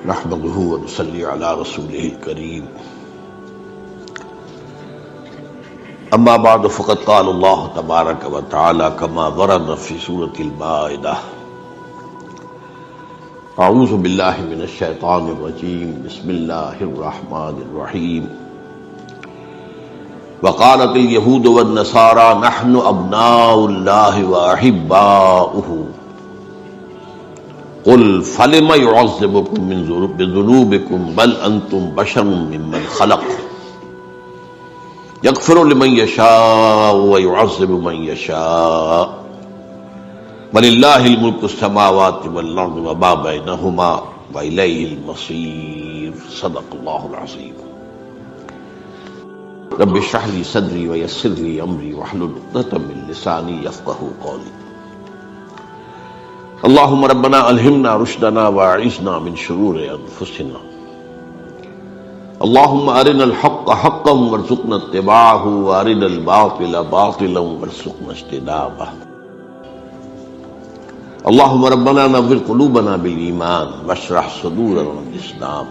نحمده ونصلي على رسوله الكريم اما بعد فقد قال الله تبارك وتعالى كما ورد في سورة المائدة اعوذ بالله من الشيطان الرجيم بسم الله الرحمن الرحيم وقالت اليهود والنصارى نحن ابناء الله واحباؤه قل فلم يعذبكم بذنوبكم بل انتم بشر ممن خلق يغفر لمن يشاء ويعذب من يشاء ولله الملك السماوات والارض وما بينهما واليه المصير صدق الله العظيم رب اشرح لي صدري ويسر لي امري واحلل عقدة من لساني يفقهوا قولي اللهم ربنا الہمنا رشدنا واعذنا من شرور انفسنا اللهم ارنا الحق حقا وارزقنا اتباعه وارنا الباطل باطلا وارزقنا اجتنابه اللهم ربنا نور قلوبنا بالایمان واشرح صدورنا بالاسلام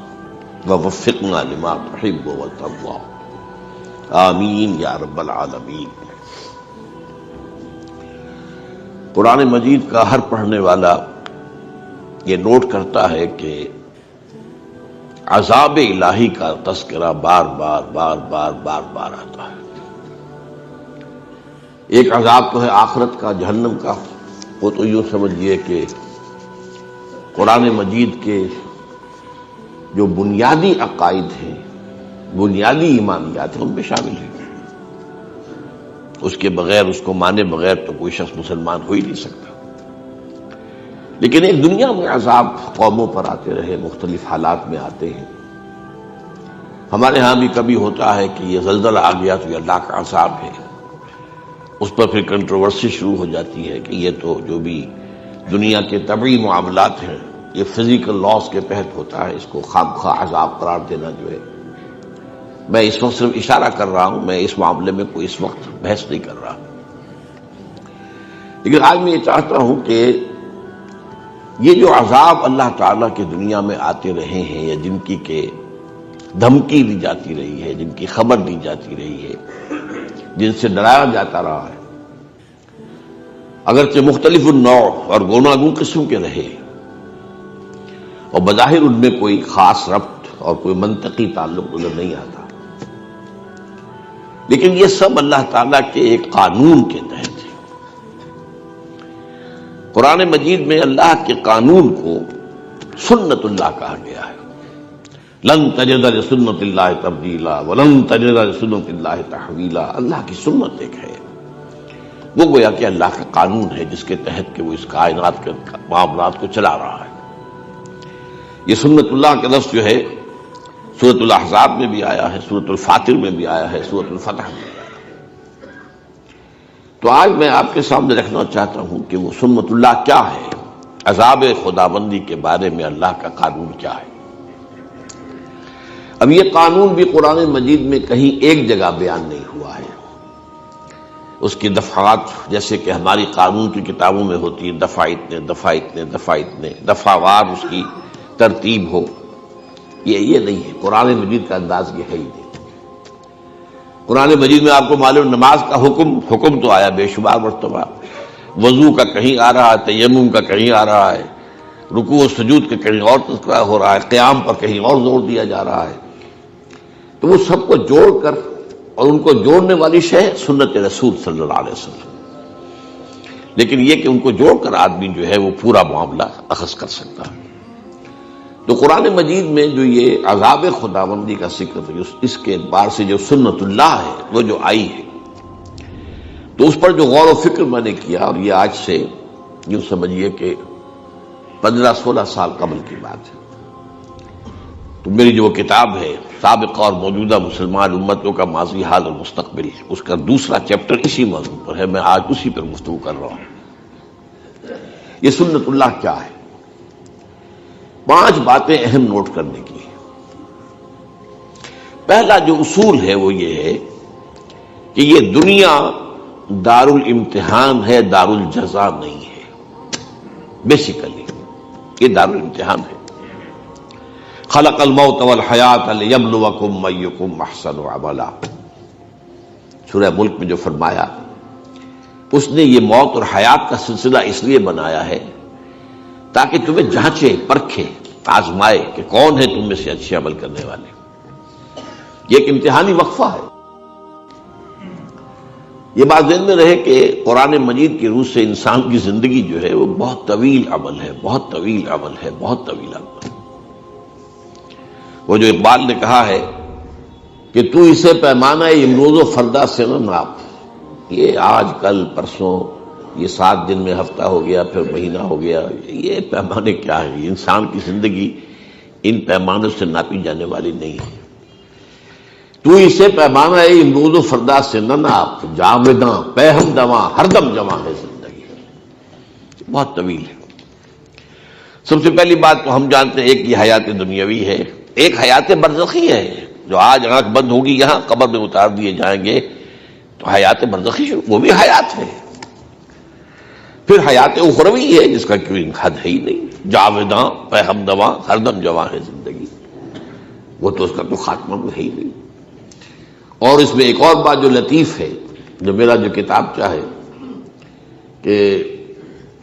ووفقنا لما تحب وترضى آمین یا رب العالمین۔ قرآن مجید کا ہر پڑھنے والا یہ نوٹ کرتا ہے کہ عذاب الہی کا تذکرہ بار بار آتا ہے۔ ایک عذاب تو ہے آخرت کا، جہنم کا، وہ تو یوں سمجھیے کہ قرآن مجید کے جو بنیادی عقائد ہیں، بنیادی ایمانیات ہیں، ان میں شامل ہے۔ اس کے بغیر، اس کو مانے بغیر تو کوئی شخص مسلمان ہو ہی نہیں سکتا۔ لیکن ایک دنیا میں عذاب قوموں پر آتے رہے، مختلف حالات میں آتے ہیں۔ ہمارے ہاں بھی کبھی ہوتا ہے کہ یہ زلزلہ آ گیا تو یہ اللہ کا عذاب ہے، اس پر پھر کنٹروورسی شروع ہو جاتی ہے کہ یہ تو جو بھی دنیا کے طبعی معاملات ہیں یہ فزیکل لاز کے تحت ہوتا ہے، اس کو خامخواہ عذاب قرار دینا جو ہے۔ میں اس وقت صرف اشارہ کر رہا ہوں، میں اس معاملے میں کوئی اس وقت بحث نہیں کر رہا، لیکن آج میں یہ چاہتا ہوں کہ یہ جو عذاب اللہ تعالیٰ کی دنیا میں آتے رہے ہیں، یا جن کی کہ دھمکی دی جاتی رہی ہے، جن کی خبر دی جاتی رہی ہے، جن سے ڈرایا جاتا رہا ہے، اگرچہ مختلف النوع اور گوناگون قسم کے رہے، اور بظاہر ان میں کوئی خاص ربط اور کوئی منطقی تعلق نظر نہیں آتا، لیکن یہ سب اللہ تعالیٰ کے ایک قانون کے تحت ہے۔ قرآن مجید میں اللہ کے قانون کو سنت اللہ کہا گیا ہے۔ لن تجد لسنت اللہ تبدیلا ولن تجد لسنت اللہ تحویلا۔ اللہ کی سنت ایک ہے، وہ گویا کہ اللہ کا قانون ہے جس کے تحت کہ وہ اس کائنات کے معاملات کو چلا رہا ہے۔ یہ سنت اللہ کا لفظ جو ہے سورۃ الاحزاب میں بھی آیا ہے، سورۃ الفاطر میں بھی آیا ہے، سورۃ الفتح میں بھی آیا ہے۔ تو آج میں آپ کے سامنے رکھنا چاہتا ہوں کہ وہ سنت اللہ کیا ہے، عذاب خداوندی کے بارے میں اللہ کا قانون کیا ہے۔ اب یہ قانون بھی قرآن مجید میں کہیں ایک جگہ بیان نہیں ہوا ہے، اس کی دفعات جیسے کہ ہماری قانون کی کتابوں میں ہوتی ہے، دفعہ اتنے دفعہ وار اس کی ترتیب ہو، یہ نہیں ہے۔ قرآن مجید کا انداز یہ ہے ہی نہیں۔ قرآن مجید میں آپ کو معلوم نماز کا حکم تو آیا بے شمار مرتبہ، وضو کا کہیں آ رہا ہے، تیمم کا کہیں آ رہا ہے، رکوع و سجود کا کہیں اور تذکرہ ہو رہا ہے، قیام پر کہیں اور زور دیا جا رہا ہے۔ تو وہ سب کو جوڑ کر، اور ان کو جوڑنے والی شے سنت رسول صلی اللہ علیہ وسلم، لیکن یہ کہ ان کو جوڑ کر آدمی جو ہے وہ پورا معاملہ اخذ کر سکتا ہے۔ تو قرآن مجید میں جو یہ عذاب خداوندی کا ذکر ہے، اس کے اعتبار سے جو سنت اللہ ہے وہ جو آئی ہے، تو اس پر جو غور و فکر میں نے کیا، اور یہ آج سے یوں سمجھیے کہ 15-16 سال قبل کی بات ہے، تو میری جو کتاب ہے سابقہ اور موجودہ مسلمان امتوں کا ماضی، حال اور مستقبل، اس کا دوسرا چیپٹر اسی موضوع پر ہے، میں آج اسی پر گفتگو کر رہا ہوں۔ یہ سنت اللہ کیا ہے؟ 5 باتیں اہم نوٹ کرنے کی۔ پہلا جو اصول ہے وہ یہ ہے کہ یہ دنیا دار الامتحان ہے، دار الجزا نہیں ہے۔ بیسیکلی یہ دار الامتحان ہے۔ خلق الموت والحیات لیبلوکم ایکم احسن عملا. سورہ ملک میں جو فرمایا، اس نے یہ موت اور حیات کا سلسلہ اس لیے بنایا ہے تاکہ تمہیں جانچے، پرکھے، آزمائے کہ کون ہے تم میں سے اچھے عمل کرنے والے. یہ ایک امتحانی وقفہ ہے. یہ بات ذہن میں رہے کہ قرآن مجید کی روح سے انسان کی زندگی جو ہے وہ بہت طویل عمل ہے، بہت طویل عمل ہے، بہت طویل عمل ہے. وہ جو اقبال نے کہا ہے کہ تو اسے پیمانہ امروز و فردا سے نہ ناپ. یہ آج کل پرسوں، یہ 7 دن میں ہفتہ ہو گیا، پھر مہینہ ہو گیا، یہ پیمانے کیا ہے؟ انسان کی زندگی ان پیمانوں سے ناپی جانے والی نہیں ہے. تو اسے پیمانہ امروز و فردا سے نہ ناپ، جاوداں پہم دواں ہر دم جواں ہے زندگی. بہت طویل ہے. سب سے پہلی بات تو ہم جانتے ہیں ایک یہ حیات دنیاوی ہے، ایک حیات برزخی ہے جو آج آنکھ بند ہوگی یہاں قبر میں اتار دیے جائیں گے تو حیات برزخی شروع، وہ بھی حیات ہے. پھر حیات اخروی ہے جس کا کوئی حد ہے ہی نہیں، جاوداں پہم دواں ہر دم جواں ہے زندگی، وہ تو اس کا کوئی خاتمہ بھی ہے ہی نہیں. اور اس میں ایک اور بات جو لطیف ہے، جو میرا جو کتاب چاہے کہ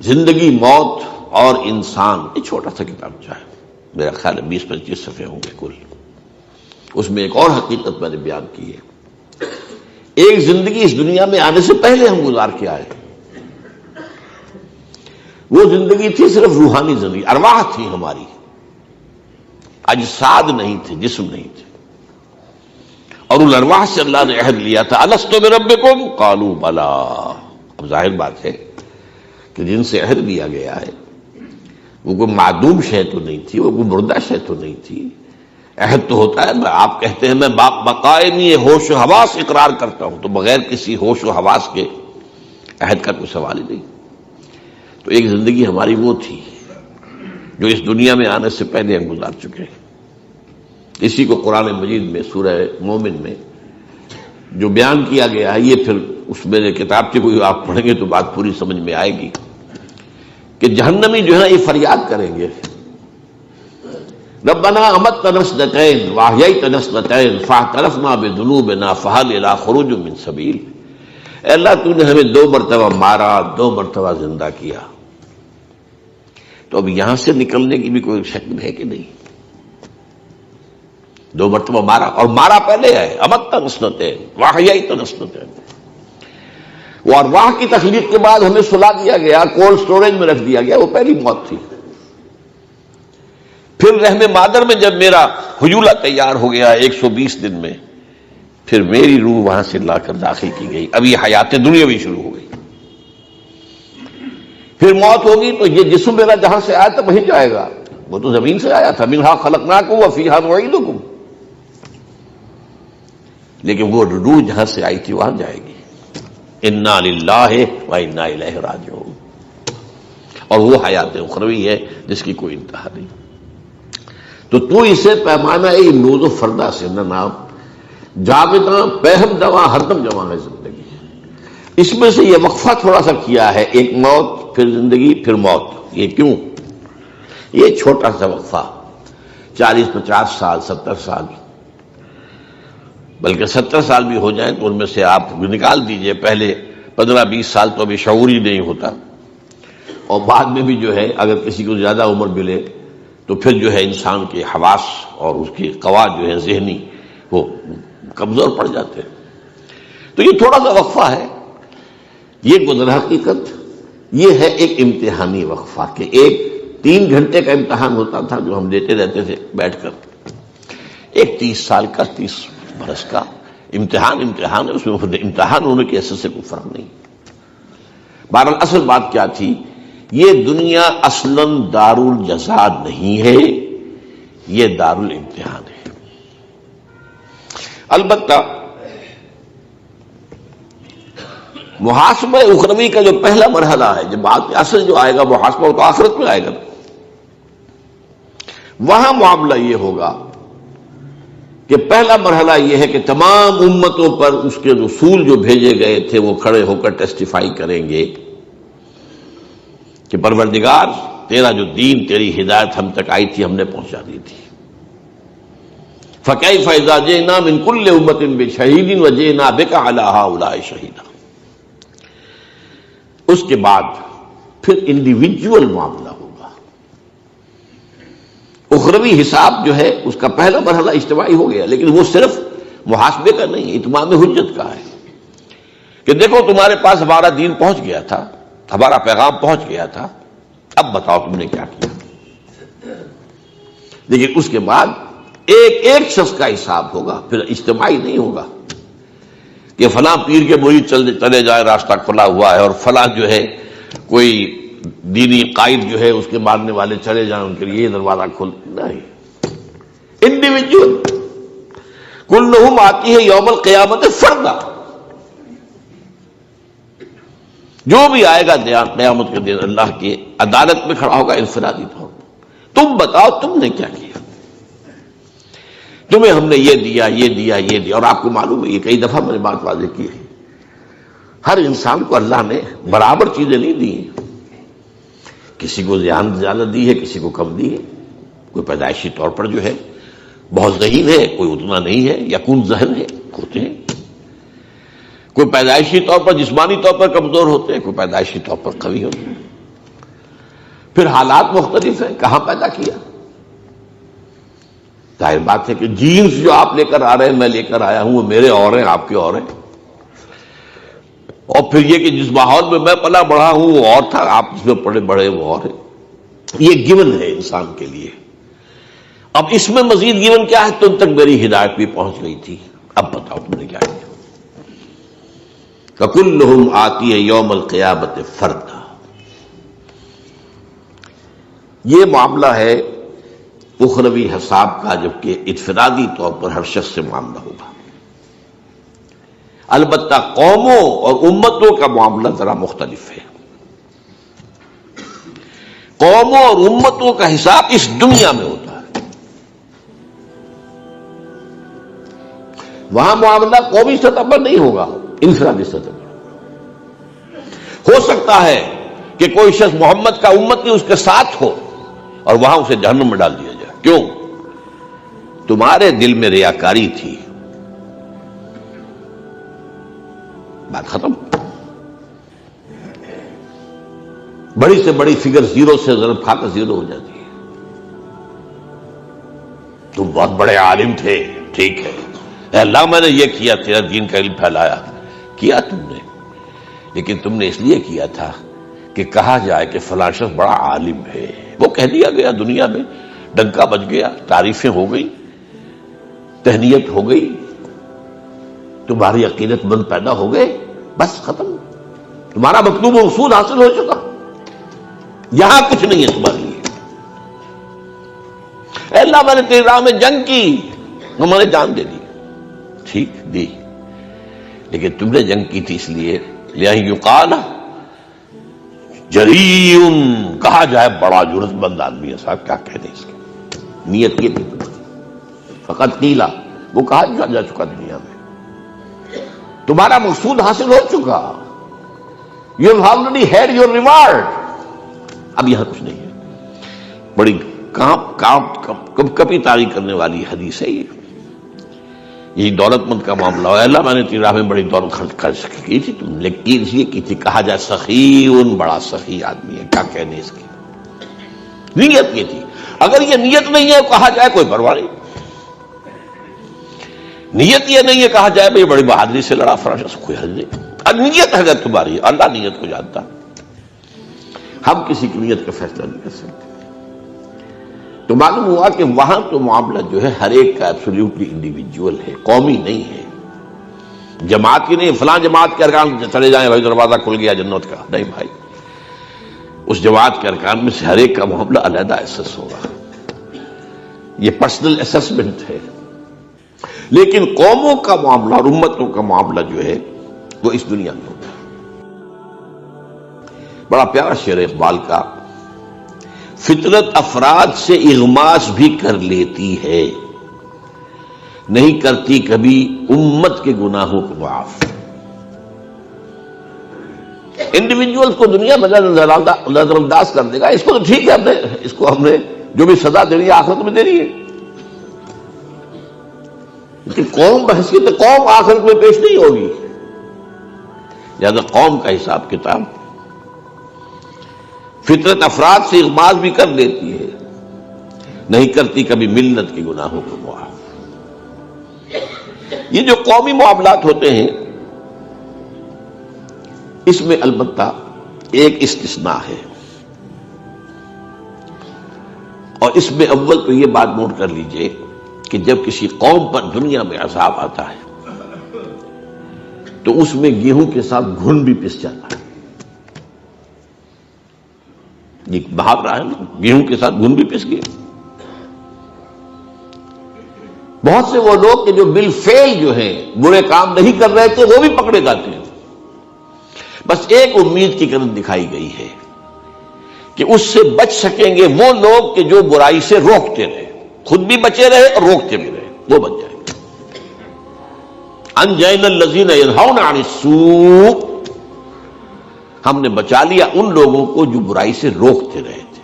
زندگی، موت اور انسان، یہ چھوٹا سا کتاب چاہے، میرا خیال ہے 20-25 صفحے ہوں گے کل. اس میں ایک اور حقیقت میں نے بیان کی ہے. ایک زندگی اس دنیا میں آنے سے پہلے ہم گزار کے آئے، وہ زندگی تھی صرف روحانی زندگی، ارواح تھی ہماری، اجساد نہیں تھے، جسم نہیں تھے. اور ان ارواح سے اللہ نے عہد لیا تھا، الست بربکم قالوا بلا. اب ظاہر بات ہے کہ جن سے عہد لیا گیا ہے وہ کوئی معدوم شے تو نہیں تھی، وہ کوئی مردہ شے تو نہیں تھی. عہد تو ہوتا ہے، آپ کہتے ہیں میں بقائمی ہوش و حواس اقرار کرتا ہوں، تو بغیر کسی ہوش و حواس کے عہد کا کوئی سوال ہی نہیں. تو ایک زندگی ہماری وہ تھی جو اس دنیا میں آنے سے پہلے ہم گزار چکے ہیں. اسی کو قرآن مجید میں سورہ مومن میں جو بیان کیا گیا ہے، یہ پھر اس میرے کتاب کی کوئی آپ پڑھیں گے تو بات پوری سمجھ میں آئے گی کہ جہنمی جو ہے یہ فریاد کریں گے، ربنا امتنا اثنتین واحییتنا اثنتین فاعترفنا بذنوبنا فہل الی خروج من سبیل. اے اللہ تو نے ہمیں 2 مرتبہ مارا، 2 مرتبہ زندہ کیا، تو اب یہاں سے نکلنے کی بھی کوئی شکل ہے کہ نہیں؟ 2 مرتبہ مارا، اور مارا پہلے ہے، امتنا اثنتین واحییتنا اثنتین. وہ ارواح کی تخلیق کے بعد ہمیں سلا دیا گیا، کولڈ سٹوریج میں رکھ دیا گیا، وہ پہلی موت تھی. پھر رحم مادر میں جب میرا حجولہ تیار ہو گیا 120 دن میں، پھر میری روح وہاں سے لا کر داخل کی گئی. اب یہ حیات دنیاوی شروع ہو گئی. پھر موت ہوگی تو یہ جسم میرا جہاں سے آیا تھا وہیں جائے گا، وہ تو زمین سے آیا تھا، منہا خلقناکم وفیہا نعیدکم. لیکن وہ روح جہاں سے آئی تھی وہاں جائے گی. انا للہ و انا الیہ راجعون. اور وہ حیات اخروی ہے جس کی کوئی انتہا نہیں. تو اسے پیمانہ امروز و فردا سے نہ ناپ، جاوداں پہم دواں ہر دم جواں ہے زندگی. اس میں سے یہ وقفہ تھوڑا سا کیا ہے، ایک موت پھر زندگی پھر موت. یہ کیوں؟ یہ چھوٹا سا وقفہ 40-50 سال 70 سال، بلکہ 70 سال بھی ہو جائیں تو ان میں سے آپ نکال دیجئے، پہلے 15-20 سال تو ابھی شعور ہی نہیں ہوتا، اور بعد میں بھی جو ہے اگر کسی کو زیادہ عمر ملے تو پھر جو ہے انسان کے حواس اور اس کی قوا جو ہے ذہنی وہ کمزور پڑ جاتے ہیں. تو یہ تھوڑا سا وقفہ ہے. یہ گزر حقیقت یہ ہے ایک امتحانی وقفہ کہ ایک 3 گھنٹے کا امتحان ہوتا تھا جو ہم دیتے رہتے تھے بیٹھ کر، ایک 30 سال کا 30 برس کا امتحان ہے. اس میں امتحان ہونے کی حیثیت سے کوئی فرق نہیں. بہرحال اصل بات کیا تھی، یہ دنیا اصلاً دار الجزا نہیں ہے، یہ دار الامتحان ہے. البتہ محاسبہ اخروی کا جو پہلا مرحلہ ہے، جب بعد میں اصل جو آئے گا محاسبہ، وہ تو آخرت میں آئے گا. وہاں معاملہ یہ ہوگا کہ پہلا مرحلہ یہ ہے کہ تمام امتوں پر اس کے رسول جو بھیجے گئے تھے وہ کھڑے ہو کر ٹیسٹیفائی کریں گے کہ پروردگار تیرا جو دین، تیری ہدایت ہم تک آئی تھی ہم نے پہنچا دی تھی. فَكَيْفَ إِذَا جِئْنَا مِنْ كُلِّ أُمَّةٍ بِشَهِيدٍ وَجِئْنَا بِكَ عَلَىٰ هَٰؤُلَاءِ شَهِيدًا۔ اس کے بعد پھر انڈیویجول معاملہ ہوگا۔ اخروی حساب جو ہے اس کا پہلا مرحلہ اجتماعی ہو گیا، لیکن وہ صرف محاسبے کا نہیں، اتمام حجت کا ہے کہ دیکھو تمہارے پاس ہمارا دین پہنچ گیا تھا، ہمارا پیغام پہنچ گیا تھا، اب بتاؤ تم نے کیا کیا۔ لیکن اس کے بعد ایک ایک شخص کا حساب ہوگا، پھر اجتماعی نہیں ہوگا کہ فلاں پیر کے مرید چلے جائے راستہ کھلا ہوا ہے، اور فلاں جو ہے کوئی دینی قائد جو ہے اس کے ماننے والے چلے جائیں، ان کے لیے یہ دروازہ کھول نہیں۔ انڈیویجول کلہم آتی ہے یوم القیامت فردا، جو بھی آئے گا قیامت کے دن اللہ کی عدالت میں کھڑا ہوگا انفرادی طور پر۔ تم بتاؤ تم نے کیا کیا، تمہیں ہم نے یہ دیا یہ دیا یہ دیا۔ اور آپ کو معلوم ہے، یہ کئی دفعہ میں نے بات واضح کی ہے، ہر انسان کو اللہ نے برابر چیزیں نہیں دی ہیں، کسی کو زیادہ دی ہے، کسی کو کم دی ہے۔ کوئی پیدائشی طور پر جو ہے بہت ذہین ہے، کوئی اتنا نہیں ہے، یا کون ذہن ہے ہوتے ہیں، کوئی پیدائشی طور پر جسمانی طور پر کمزور ہوتے ہیں، کوئی پیدائشی طور پر قوی ہوتے ہیں۔ پھر حالات مختلف ہیں، کہاں پیدا کیا۔ ظاہر بات ہے کہ جینز جو آپ لے کر آ رہے ہیں، میں لے کر آیا ہوں، وہ میرے اور ہیں، آپ کے اور ہیں۔ اور پھر یہ کہ جس ماحول میں میں پلا بڑھا ہوں وہ اور تھا، آپ جس میں پڑے بڑھے وہ اور ہے۔ یہ گیون ہے انسان کے لیے۔ اب اس میں مزید گیون کیا ہے، تم تک میری ہدایت بھی پہنچ گئی تھی، اب بتاؤ تم نے کیا کیا۔ فَكُلُّهُمْ آتِيَ يَوْمَ الْقِيَامَةِ فَرْدًا۔ یہ معاملہ ہے اخروی حساب کا، جبکہ انفرادی طور پر ہر شخص سے معاملہ ہوگا۔ البتہ قوموں اور امتوں کا معاملہ ذرا مختلف ہے۔ قوموں اور امتوں کا حساب اس دنیا میں ہوتا ہے، وہاں معاملہ قومی سطح پر نہیں ہوگا، انفرادی سطح پر ہو سکتا ہے کہ کوئی شخص محمد کا امتی اس کے ساتھ ہو اور وہاں اسے جہنم میں ڈال دیا جائے۔ کیوں؟ تمہارے دل میں ریاکاری تھی، بات ختم۔ بڑی سے بڑی فگر زیرو سے ضرب کھا کر زیرو ہو جاتی ہے۔ تم بہت بڑے عالم تھے، ٹھیک ہے، اے اللہ میں نے یہ کیا، تیرا دین کا علم پھیلایا، کیا تم نے، لیکن تم نے اس لیے کیا تھا کہ کہا جائے کہ فلاں شخص بڑا عالم ہے۔ وہ کہہ دیا گیا، دنیا میں ڈنکا بج گیا، تعریفیں ہو گئی، تہنیت ہو گئی، تمہاری عقیدت مند پیدا ہو گئے، بس ختم، تمہارا مطلوب مقصود حاصل ہو چکا، یہاں کچھ نہیں ہے تمہارے لیے۔ اے اللہ میں نے تیری راہ میں جنگ کی، میں نے جان دے دی، ٹھیک دی، لیکن تم نے جنگ کی تھی اس لیے یقال جریء، کہا جائے بڑا جرأت مند آدمی ہے، صاحب کیا کہہ دیں اس کی نیت یہ تھی فقط قیلا، وہ کہا جا چکا دنیا میں، تمہارا مقصود حاصل ہو چکا، you have already had your reward, اب یہاں کچھ نہیں ہے۔ بڑی کپی تاری کرنے والی حدیث ہے یہ دولت مند کا معاملہ ہے۔ اللہ میں نے تیری راہ میں بڑی دولت خرچ کی تھی، تم نے کی اس لیے کی تھی، کہا جائے سخی، بڑا سخی آدمی ہے، کیا کہنے اس کی، نیت یہ تھی۔ اگر یہ نیت نہیں ہے کہا جائے کوئی پرواہ نہیں، نیت یہ نہیں ہے کہا جائے بھائی بڑی بہادری سے لڑا فراشا سے، کوئی حل نہیں۔ نیت اگر تمہاری، اللہ نیت کو جانتا، ہم کسی کی نیت کا فیصلہ نہیں کر سکتے۔ تو معلوم ہوا کہ وہاں تو معاملہ جو ہے ہر ایک کا ایبسولیوٹلی انڈیویجول ہے، قومی نہیں ہے، جماعت کی نہیں، فلاں جماعت کے ارکان چلے جائیں بھائی دروازہ کھل گیا جنت کا، نہیں بھائی، اس جماعت کے ارکان میں سے ہر ایک کا معاملہ علیحدہ اسس ہوگا، یہ پرسنل اسسمنٹ ہے۔ لیکن قوموں کا معاملہ اور امتوں کا معاملہ جو ہے وہ اس دنیا میں ہوتا ہے۔ بڑا پیارا شعر اقبال کا، فطرت افراد سے اغماس بھی کر لیتی ہے، نہیں کرتی کبھی امت کے گناہوں کو معاف۔ انڈیویجول کو دنیا میں نظر انداز کر دے گا، اس کو تو ٹھیک ہے، اس کو ہم نے جو بھی سزا دینی ہے آخرت میں دینی ہے، کہ قوم بحثیت قوم آخرت میں پیش نہیں ہوگی، لہذا قوم کا حساب کتاب فطرت افراد سے اغماض بھی کر دیتی ہے، نہیں کرتی کبھی ملت کے گناہوں کو معاف۔ یہ جو قومی معاملات ہوتے ہیں اس میں البتہ ایک استثناء ہے، اور اس میں اول تو یہ بات نوٹ کر لیجئے کہ جب کسی قوم پر دنیا میں عذاب آتا ہے تو اس میں گیہوں کے ساتھ گھن بھی پس جاتا ہے۔ یہ محاورہ ہے نا، گیہوں کے ساتھ گھن بھی پس گئے۔ بہت سے وہ لوگ کہ جو بالفعل جو ہیں برے کام نہیں کر رہے تھے وہ بھی پکڑے جاتے ہیں، بس ایک امید کی کرن دکھائی گئی ہے کہ اس سے بچ سکیں گے وہ لوگ کہ جو برائی سے روکتے رہے، خود بھی بچے رہے اور روکتے بھی رہے، وہ بچ جائیں گے۔ انجینا الذین ینہون عن السوء، ہم نے بچا لیا ان لوگوں کو جو برائی سے روکتے رہے تھے۔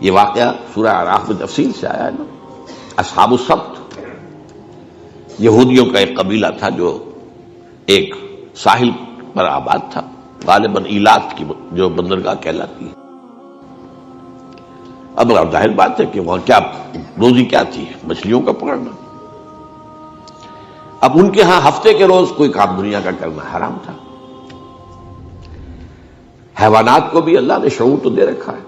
یہ واقعہ سورہ اعراف میں تفصیل سے آیا ہے نا۔ اصحاب السبت یہودیوں کا ایک قبیلہ تھا جو ایک ساحل پر آباد تھا، غالباً ایلات کی جو بندرگاہ کہلاتی ہے۔ اب ظاہر بات ہے کہ وہاں کیا روزی کیا تھی، مچھلیوں کا پکڑنا۔ اب ان کے ہاں ہفتے کے روز کوئی کام دنیا کا کرنا حرام تھا۔ حیوانات کو بھی اللہ نے شعور تو دے رکھا ہے،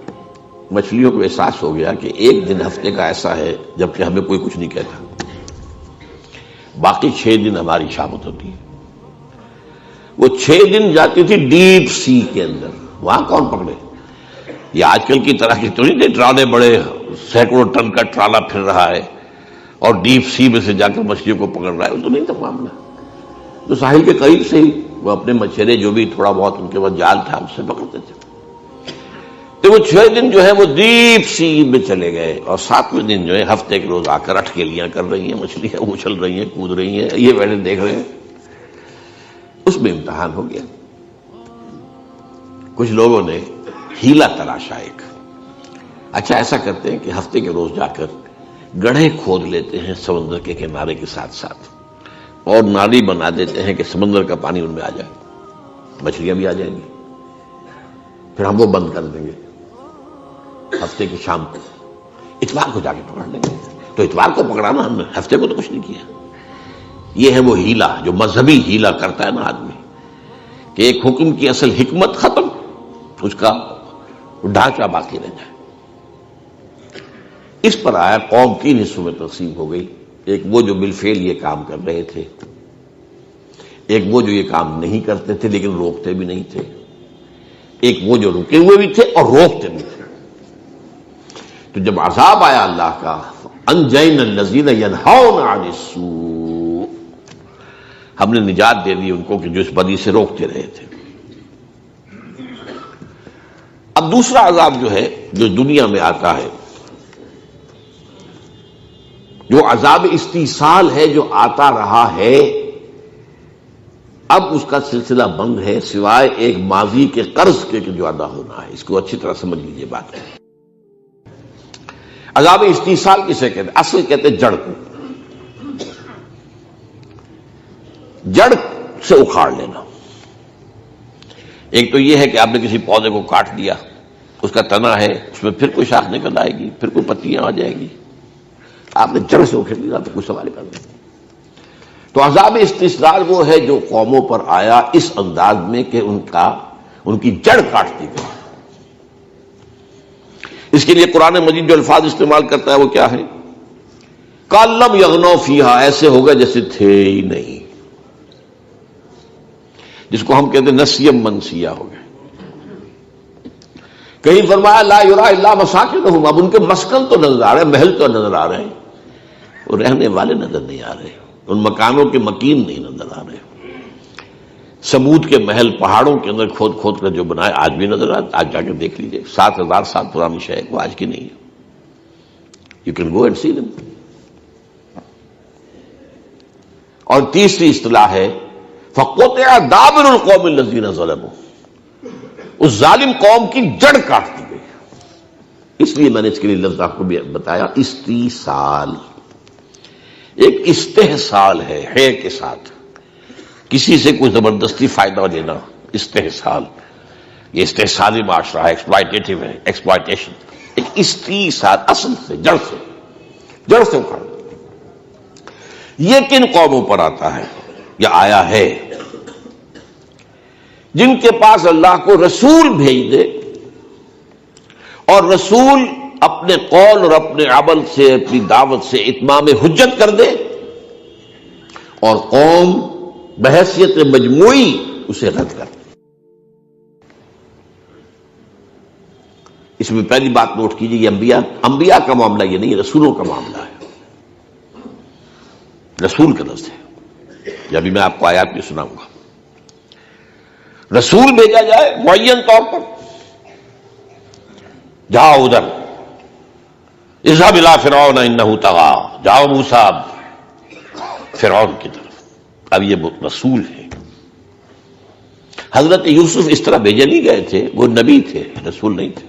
مچھلیوں کو احساس ہو گیا کہ ایک دن ہفتے کا ایسا ہے جبکہ ہمیں کوئی کچھ نہیں کہتا، باقی 6 دن ہماری شامت ہوتی ہے۔ وہ 6 دن جاتی تھی ڈیپ سی کے اندر، وہاں کون پکڑے؟ یہ آج کل کی طرح کی تو نہیں تھے ٹرالے بڑے سینکڑوں ٹن کا ٹرالا پھر رہا ہے اور ڈیپ سی میں سے جا کر مچھلیوں کو پکڑ رہا ہے، وہ تو نہیں تھا معاملہ۔ تو ساحل کے قریب سے ہی وہ اپنے مچھرے جو بھی تھوڑا بہت ان کے پاس جال تھا اس سے پکڑتے تھے۔ تو وہ 6 دن جو ہے وہ ڈیپ سی میں چلے گئے، اور 7ویں دن جو ہے ہفتے کے روز آ کر اٹکیلیاں کر رہی ہیں، مچھلیاں اچھل رہی ہیں، کود رہی ہیں، یہ بیٹھے دیکھ رہے ہیں۔ اس میں امتحان ہو گیا۔ کچھ لوگوں نے ہیلا تراشا ایک، اچھا ایسا کرتے ہیں کہ ہفتے کے روز جا کر گڑھے کھود لیتے ہیں سمندر کے کنارے کے ساتھ ساتھ، اور نالی بنا دیتے ہیں کہ سمندر کا پانی ان میں آ جائے، مچھلیاں بھی آ جائیں گی، پھر ہم وہ بند کر دیں گے ہفتے کی شام کو، اتوار کو جا کے پکڑ لیں گے۔ تو اتوار کو پکڑانا ہم نے، ہفتے کو تو کچھ نہیں کیا۔ یہ ہے وہ ہیلا جو مذہبی ہیلا کرتا ہے نا آدمی، کہ ایک حکم کی اصل حکمت ختم، اس کا ڈھانچہ باقی رہ جائے۔ اس پر آیا قوم 3 حصوں میں تقسیم ہو گئی، ایک وہ جو بالفعل یہ کام کر رہے تھے، ایک وہ جو یہ کام نہیں کرتے تھے لیکن روکتے بھی نہیں تھے، ایک وہ جو رکے ہوئے بھی تھے اور روکتے بھی تھے۔ تو جب عذاب آیا اللہ کا، انجینا الذین ینہون عن السوء، ہم نے نجات دے دی ان کو کہ جو اس بدی سے روکتے رہے تھے۔ اب دوسرا عذاب جو ہے جو دنیا میں آتا ہے، جو عذاب استیصال ہے، جو آتا رہا ہے، اب اس کا سلسلہ بند ہے سوائے ایک ماضی کے قرض کے جو ادا ہونا ہے۔ اس کو اچھی طرح سمجھ لیجیے بات۔ عذاب استیصال کسے کہتے ہیں؟ اصل کہتے ہیں جڑ کو، جڑ سے اکھاڑ لینا۔ ایک تو یہ ہے کہ آپ نے کسی پودے کو کاٹ دیا، اس کا تنا ہے، اس میں پھر کوئی شاخ نکل آئے گی، پھر کوئی پتیاں آ جائیں گی، آپ نے جڑ سے اکھاڑ لیا تو کوئی سوال کر دیں۔ تو عذاب استیصال وہ ہے جو قوموں پر آیا اس انداز میں کہ ان کی جڑ کاٹ دی گئی۔ اس کے لیے قرآن مجید جو الفاظ استعمال کرتا ہے وہ کیا ہے؟ کَأَن لَّمْ يَغْنَوْا فِيهَا، ایسے ہوگا جیسے تھے ہی نہیں، جس کو ہم کہتے ہیں نسیم منسیہ ہو گئے۔ کہیں فرمایا لا یرا الا مساکنہم، اب ان کے مسکن تو نظر آ رہے ہیں، محل تو نظر آ رہے ہیں، وہ رہنے والے نظر نہیں آ رہے، ان مکانوں کے مکین نہیں نظر آ رہے۔ سمود کے محل پہاڑوں کے اندر کھود کھود کر جو بنائے آج بھی نظر آتے، آج جا کے دیکھ لیجئے، 7000 سال پرانی شے ہے، وہ آج کی نہیں ہے، یو کین گو اینڈ سی دم۔ اور تیسری اصطلاح ہے فَقُطِعَ دَابِرُ الْقَوْمِ الَّذِينَ ظَلَمُوا، اس ظالم قوم کی جڑ کاٹ دی گئی۔ اس لیے میں نے اس کے لیے لفظ آپ کو بھی بتایا، استیصال، ایک استحصال ہے کے ساتھ، کسی سے کوئی زبردستی فائدہ لینا، استحصال، یہ استحصالی معاشرہ ہے، ایکسپلائٹیٹو ہے، ایکسپلائٹیشن، ایک استحصال، اصل سے جڑ سے اکھاڑ۔ یہ کن قوموں پر آتا ہے یا آیا ہے؟ جن کے پاس اللہ کو رسول بھیج دے اور رسول اپنے قول اور اپنے عمل سے، اپنی دعوت سے اتمام حجت کر دے، اور قوم بحیثیت مجموعی اسے رد کر دے۔ اس میں پہلی بات نوٹ کیجیے، یہ انبیاء کا معاملہ یہ نہیں، رسولوں کا معاملہ ہے، رسول کا لفظ ہے، یہ ابھی میں آپ کو آیات میں سناؤں گا۔ رسول بھیجا جائے معین طور پر، جاؤ ادھر، اذهب الى فرعون انه طغى، جاؤ موسیٰ فرعون کی طرف۔ اب یہ رسول ہے۔ حضرت یوسف اس طرح بھیجے نہیں گئے تھے، وہ نبی تھے، رسول نہیں تھے۔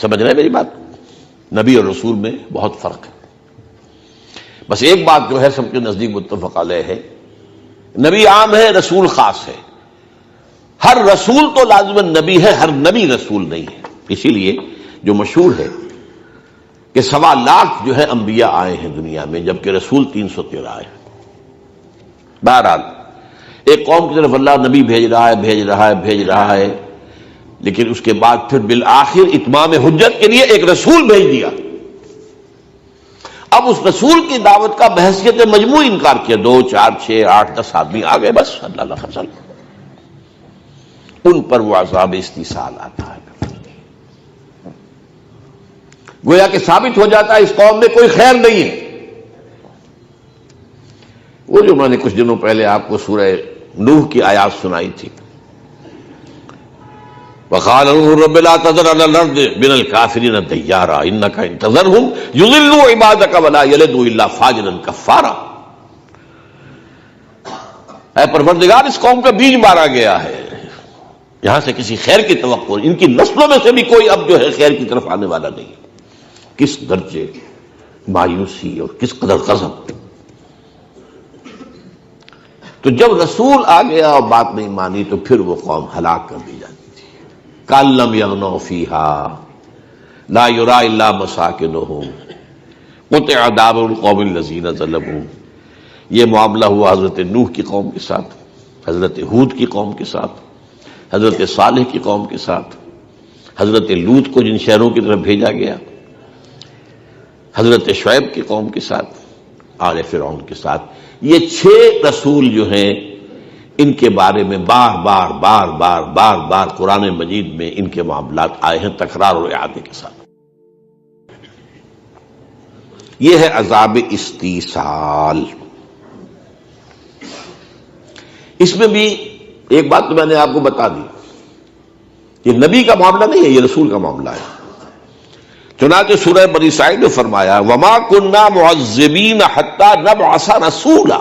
سمجھ رہے ہیں میری بات؟ نبی اور رسول میں بہت فرق ہے۔ بس ایک بات جو ہے سب کے نزدیک متفق علیہ ہے، نبی عام ہے، رسول خاص ہے۔ ہر رسول تو لازماً نبی ہے، ہر نبی رسول نہیں ہے۔ اسی لیے جو مشہور ہے کہ 1.25 لاکھ جو ہے انبیاء آئے ہیں دنیا میں، جبکہ رسول 313 آئے ہیں۔ بہرحال ایک قوم کی طرف اللہ نبی بھیج رہا ہے، لیکن اس کے بعد پھر بالآخر اتمام حجت کے لیے ایک رسول بھیج دیا۔ اب اس رسول کی دعوت کا بحیثیت مجموعی انکار کیا، 2 4 6 8 10 آدمی آ گئے، بس اللہ فضل، ان پر وہ عذاب استیصال آتا ہے۔ گویا کہ ثابت ہو جاتا ہے اس قوم میں کوئی خیر نہیں ہے۔ وہ جو میں نے کچھ دنوں پہلے آپ کو سورہ نوح کی آیات سنائی تھی، وقال رب لا تذر على الارض من الكافرين ديارا انك ان تذرهم يضلوا عبادك ولا يلدوا الا فاجرا كفارا۔ اے پروردگار، اس قوم کا بیج مارا گیا ہے، یہاں سے کسی خیر کی توقع نہیں، ان کی نسلوں میں سے بھی کوئی اب جو ہے خیر کی طرف آنے والا نہیں۔ کس درجے مایوسی اور کس قدر غضب۔ تو جب رسول آ گیا اور بات نہیں مانی تو پھر وہ قوم ہلاک کر دی جاتی تھی۔ کأن لم یغنوا فیہا لا یری الا مساکنہم قطع دابر القوم الذین ظلموا۔ یہ معاملہ ہوا حضرت نوح کی قوم کے ساتھ، حضرت ہود کی قوم کے ساتھ، حضرت صالح کی قوم کے ساتھ، حضرت لوط کو جن شہروں کی طرف بھیجا گیا، حضرت شعیب کی قوم کے ساتھ، آل فرعون کے ساتھ۔ یہ 6 رسول جو ہیں، ان کے بارے میں بار بار قرآن مجید میں ان کے معاملات آئے ہیں تکرار اور اعادے کے ساتھ۔ یہ ہے عذاب استیصال۔ اس میں بھی ایک بات تو میں نے آپ کو بتا دی، یہ نبی کا معاملہ نہیں ہے، یہ رسول کا معاملہ ہے۔ چنانچہ سورہ بنی اسرائیل نے فرمایا وَمَا كُنَّا مُعَذِّبِينَ حَتَّى نَبْعَثَ رَسُولًا۔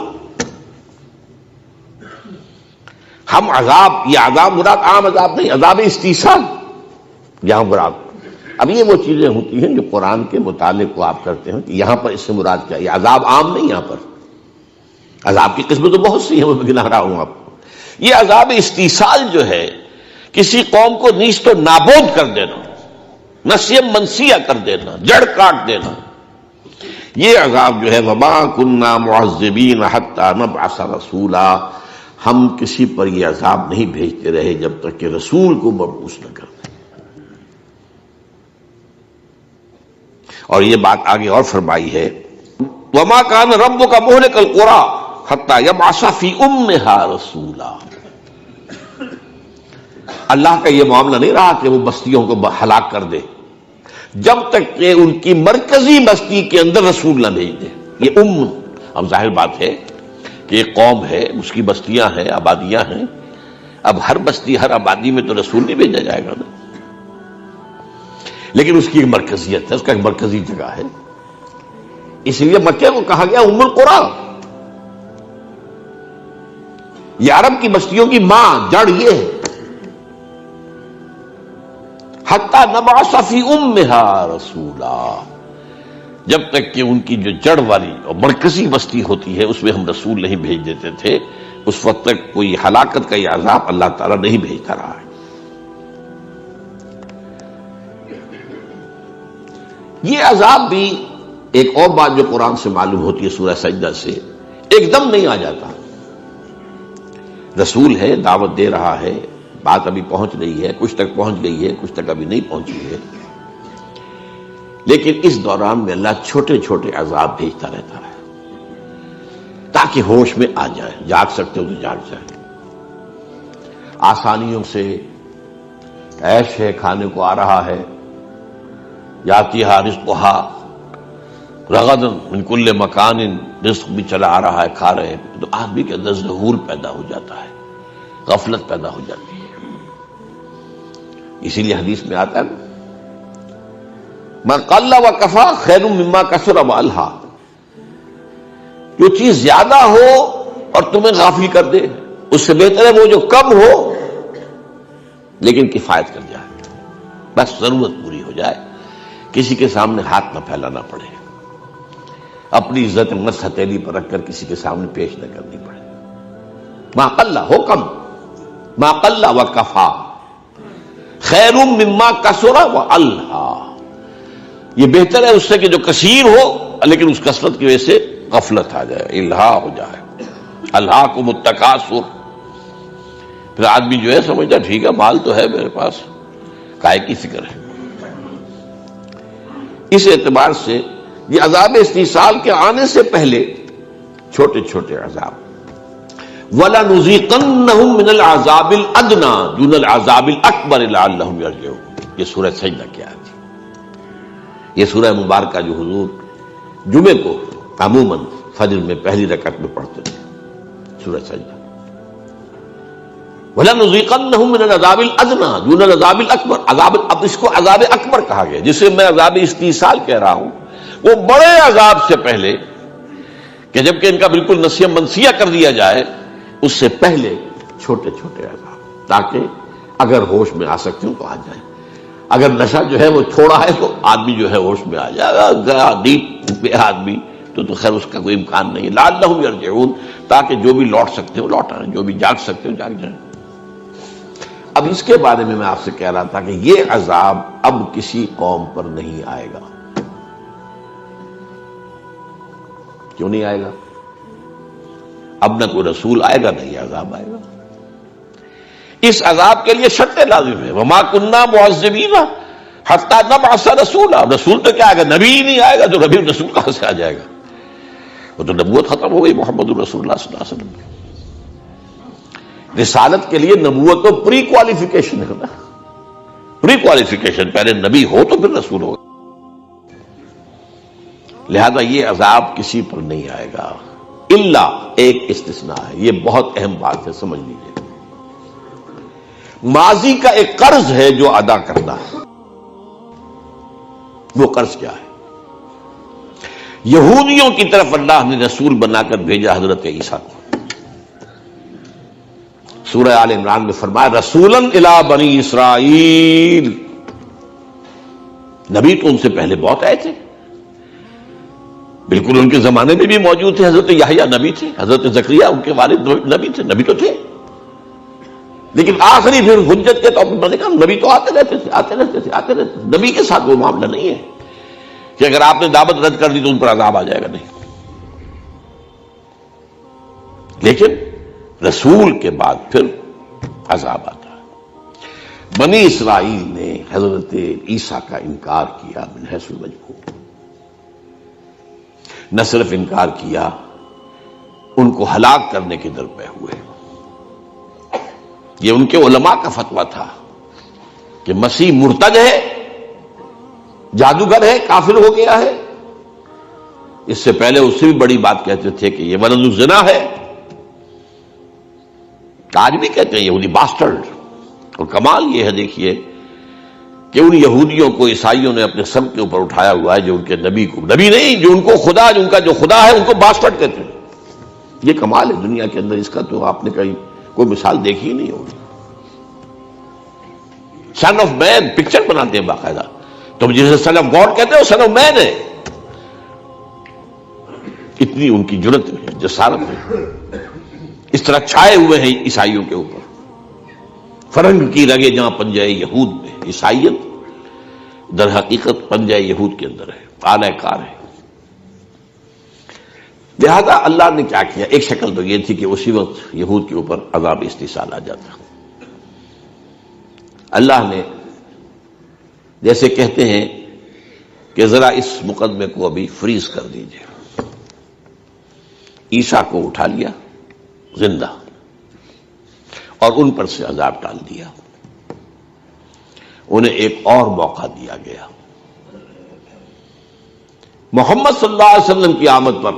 ہم عذاب، یہ عذاب مراد عام عذاب نہیں، عذاب استیصال یہاں مراد۔ اب یہ وہ چیزیں ہوتی ہیں جو قرآن کے مطالعے کو آپ کرتے ہیں کہ یہاں پر اس سے مراد کیا، یہ عذاب عام نہیں، یہاں پر عذاب کی قسمیں تو بہت سی ہیں، میں گنا رہا ہوں آپ کو۔ یہ عذاب استیصال جو ہے، کسی قوم کو نیست و نابود کر دینا، نسیہ منسیہ کر دینا، جڑ کاٹ دینا، یہ عذاب جو ہے وَمَا كُنَّا مُعَذِّبِينَ حَتَّى نَبْعَثَ رَسُولًا، ہم کسی پر یہ عذاب نہیں بھیجتے رہے جب تک کہ رسول کو مبعوث نہ کر دیں۔ اور یہ بات آگے اور فرمائی ہے وَمَا كَانَ رَبُّكَ مُهْلِكَ الْقُرَىٰ حَتَّى يَبْعَثَ فِي أُمِّهَا رَسُولًا۔ اللہ کا یہ معاملہ نہیں رہا کہ وہ بستیوں کو ہلاک کر دے جب تک کہ ان کی مرکزی بستی کے اندر رسول نہ بھیج دے۔ یہ اب ظاہر بات ہے کہ ایک قوم ہے، اس کی بستیاں ہیں، آبادیاں ہیں، اب ہر بستی ہر آبادی میں تو رسول نہیں بھیجا جائے گا نا، لیکن اس کی ایک مرکزیت ہے، اس کا ایک مرکزی جگہ ہے۔ اس لیے مکہ کو کہا گیا ام القریٰ، یہ عرب کی بستیوں کی ماں، جڑ یہ ہے۔ حتی نبعث فی امہا رسولا، جب تک کہ ان کی جو جڑ والی اور مرکزی بستی ہوتی ہے اس میں ہم رسول نہیں بھیج دیتے تھے، اس وقت تک کوئی ہلاکت کا یہ عذاب اللہ تعالیٰ نہیں بھیجتا رہا ہے۔ یہ عذاب بھی ایک اور بات جو قرآن سے معلوم ہوتی ہے سورہ سجدہ سے، ایک دم نہیں آ جاتا۔ رسول ہے، دعوت دے رہا ہے، بات ابھی پہنچ رہی ہے، کچھ تک پہنچ گئی ہے، کچھ تک ابھی نہیں پہنچی ہے، لیکن اس دوران میں اللہ چھوٹے چھوٹے عذاب بھیجتا رہتا ہے تاکہ ہوش میں آ جائے، جاگ سکتے ہو تو جاگ جائے۔ آسانیوں سے عیش ہے، کھانے کو آ رہا ہے، یاتیہا رزقہا رغدا من کل مکان، رزق بھی چلا آ رہا ہے، کھا رہے ہیں، تو آدمی کے اندر ظہور پیدا ہو جاتا ہے، غفلت پیدا ہو جاتی ہے۔ اسی لیے حدیث میں آتا ہے ما قل وکفا خیر مما کثر والہا، جو چیز زیادہ ہو اور تمہیں غافل کر دے اس سے بہتر ہے وہ جو کم ہو لیکن کفایت کر جائے، بس ضرورت پوری ہو جائے، کسی کے سامنے ہاتھ نہ پھیلانا پڑے، اپنی عزت نفس ہتھیلی پر رکھ کر کسی کے سامنے پیش نہ کرنی پڑے۔ ما قل ہو کم، ما قل وکفا خیر مما کثر والہا، یہ بہتر ہے اس سے کہ جو کثیر ہو لیکن اس کثرت کی وجہ سے غفلت آ جائے، الہا ہو جائے، الہاکم التکاثر۔ پھر آدمی جو ہے سمجھتا ٹھیک ہے مال تو ہے میرے پاس، کائے کی فکر ہے۔ اس اعتبار سے یہ عذاب استیصال کے آنے سے پہلے چھوٹے چھوٹے عذاب، وَلَنُذِيقَنَّهُم مِّنَ الْعَذَابِ الْأَدْنَىٰ دُونَ الْعَذَابِ الْأَكْبَرِ لَعَلَّهُمْ يَرْجِعُونَ۔ یہ سورہ سجدہ کی آیت ہے۔ یہ سورہ مبارکہ جو حضور جمعے کو عموماً فجر میں پہلی رکعت میں پڑھتے تھے، سورہ سجدہ۔ وَلَنُذِيقَنَّهُم مِّنَ الْعَذَابِ الْأَدْنَىٰ دُونَ الْعَذَابِ الْأَكْبَرِ، عذاب اب اس کو عذاب اکبر کہا گیا، جسے میں عذاب استیصال کہہ رہا ہوں، وہ بڑے عذاب سے پہلے کہ جبکہ ان کا بالکل نسیہ منسیہ کر دیا جائے، اس سے پہلے چھوٹے چھوٹے عذاب، تاکہ اگر ہوش میں آ سکتے ہوں تو آ جائیں۔ اگر نشہ جو ہے وہ چھوڑا ہے تو آدمی جو ہے ہوش میں آ جائے گا، گیا نیند پہ آدمی تو خیر اس کا کوئی امکان نہیں ہے۔ لعلہم یرجعون، تاکہ جو بھی لوٹ سکتے ہو لوٹ آئیں، جو بھی جاگ سکتے ہو جاگ جائیں۔ اب اس کے بارے میں آپ سے کہہ رہا تھا کہ یہ عذاب اب کسی قوم پر نہیں آئے گا۔ کیوں نہیں آئے گا؟ اب نہ کوئی رسول آئے گا نہ یہ عذاب آئے گا۔ اس عذاب کے لیے شرطیں لازم ہے، وما کننا معذبین حتی نبعث رسولا، رسول تو کیا آئے گا؟ نبی ہی نہیں آئے گا تو نبی رسول کہاں سے آ جائے گا؟ وہ تو نبوت ختم ہو گئی محمد رسول اللہ صلی اللہ علیہ وسلم کی۔ رسالت کے لیے نبوت تو پری کوالیفیکیشن ہے نا، پری کوالیفیکیشن، پہلے نبی ہو تو پھر رسول ہو۔ لہذا یہ عذاب کسی پر نہیں آئے گا، الا ایک استثناء ہے، یہ بہت اہم بات ہے، سمجھ لیجیے۔ ماضی کا ایک قرض ہے جو ادا کرنا ہے۔ وہ قرض کیا ہے؟ یہودیوں کی طرف اللہ نے رسول بنا کر بھیجا حضرت عیسیٰ کو۔ سورہ آل عمران میں فرمایا رسولاً الی بنی اسرائیل، نبی تو ان سے پہلے بہت آئے تھے، بالکل ان کے زمانے میں بھی موجود تھے۔ حضرت یحییٰ نبی تھے، حضرت زکریا ان کے والد نبی تھے، نبی تو تھے، لیکن آخری پھر حجت کے طور پر کہا نبی تو آتے رہتے تھے، آتے رہتے تھے، آتے رہتے تھے۔ نبی کے ساتھ وہ معاملہ نہیں ہے کہ اگر آپ نے دعوت رد کر دی تو ان پر عذاب آ جائے گا، نہیں۔ لیکن رسول کے بعد پھر عذاب آتا ہے۔ بنی اسرائیل نے حضرت عیسیٰ کا انکار کیا من حیث المجموع، نہ صرف انکار کیا، ان کو ہلاک کرنے کے در پہ ہوئے۔ یہ ان کے علماء کا فتویٰ تھا کہ مسیح مرتد ہے، جادوگر ہے، کافر ہو گیا ہے۔ اس سے پہلے اس سے بھی بڑی بات کہتے تھے کہ یہ ولد الزنا ہے، آج بھی کہتے ہیں یہودی باسٹرڈ۔ اور کمال یہ ہے دیکھیے کہ ان یہودیوں کو عیسائیوں نے اپنے سر کے اوپر اٹھایا ہوا ہے، جو ان کے نبی کو، نبی نہیں، جو ان کو خدا، جو ان کا جو خدا ہے ان کو باسٹرڈ کہتے ہیں۔ یہ کمال ہے دنیا کے اندر، اس کا تو آپ نے کہیں کوئی مثال دیکھی ہی نہیں ہوگی۔ سن آف مین پکچر بناتے ہیں باقاعدہ، تم جسے سن آف گاڈ کہتے ہو سن آف مین ہے، اتنی ان کی جرت ہے، جسارت ہے، اس طرح چھائے ہوئے ہیں عیسائیوں کے اوپر. فرنگ کی رگے جہاں پنجہ یہود میں، عیسائیت در حقیقت پنجہ یہود کے اندر ہے، اعلی کار ہے. لہذا اللہ نے کیا کیا؟ ایک شکل تو یہ تھی کہ اسی وقت یہود کے اوپر عذاب استحصال آ جاتا. اللہ نے جیسے کہتے ہیں کہ ذرا اس مقدمے کو ابھی فریز کر دیجئے. عیسیٰ کو اٹھا لیا زندہ اور ان پر سے عذاب ڈال دیا. انہیں ایک اور موقع دیا گیا. محمد صلی اللہ علیہ وسلم کی آمد پر